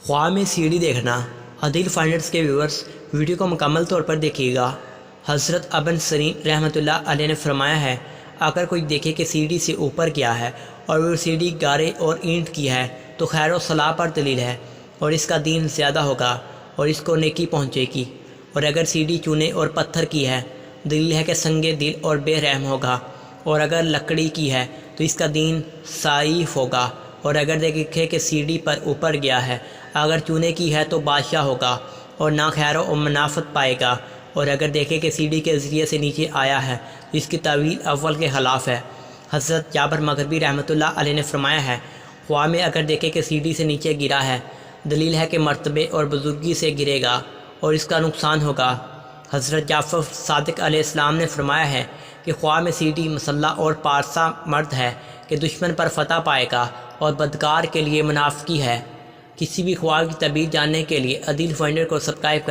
خواہ میں سیڑھی دیکھنا۔ عدیل فائنڈرز کے ویورز ویڈیو کو مکمل طور پر دیکھیے گا۔ حضرت ابن سیرین رحمۃ اللہ علیہ نے فرمایا ہے، اگر کوئی دیکھے کہ سیڑھی سے اوپر گیا ہے اور وہ سیڑھی گارے اور اینٹ کی ہے تو خیر و صلاح پر دلیل ہے اور اس کا دین زیادہ ہوگا اور اس کو نیکی پہنچے گی، اور اگر سیڑھی چونے اور پتھر کی ہے دلیل ہے کہ سنگ دل اور بے رحم ہوگا، اور اگر لکڑی کی ہے تو اس کا دین ضعیف ہوگا، اور اگر دیکھے کہ سیڑھی پر اوپر گیا ہے اگر چونے کی ہے تو بادشاہ ہوگا اور نہ خیر و منافت پائے گا، اور اگر دیکھے کہ سیڑھی کے ذریعے سے نیچے آیا ہے تو اس کی تعویل اول کے خلاف ہے۔ حضرت جابر مغربی رحمۃ اللہ علیہ نے فرمایا ہے، خواہ میں اگر دیکھے کہ سیڑھی سے نیچے گرا ہے دلیل ہے کہ مرتبے اور بزرگی سے گرے گا اور اس کا نقصان ہوگا۔ حضرت جعفر صادق علیہ السلام نے فرمایا ہے کہ خواہ میں سیڑھی مسلح اور پارسا مرد ہے کہ دشمن پر فتح پائے گا اور بدکار کے لیے منافقی ہے۔ کسی بھی خواہ کی تعبیر جاننے کے لیے عدیل فائنڈر کو سبسکرائب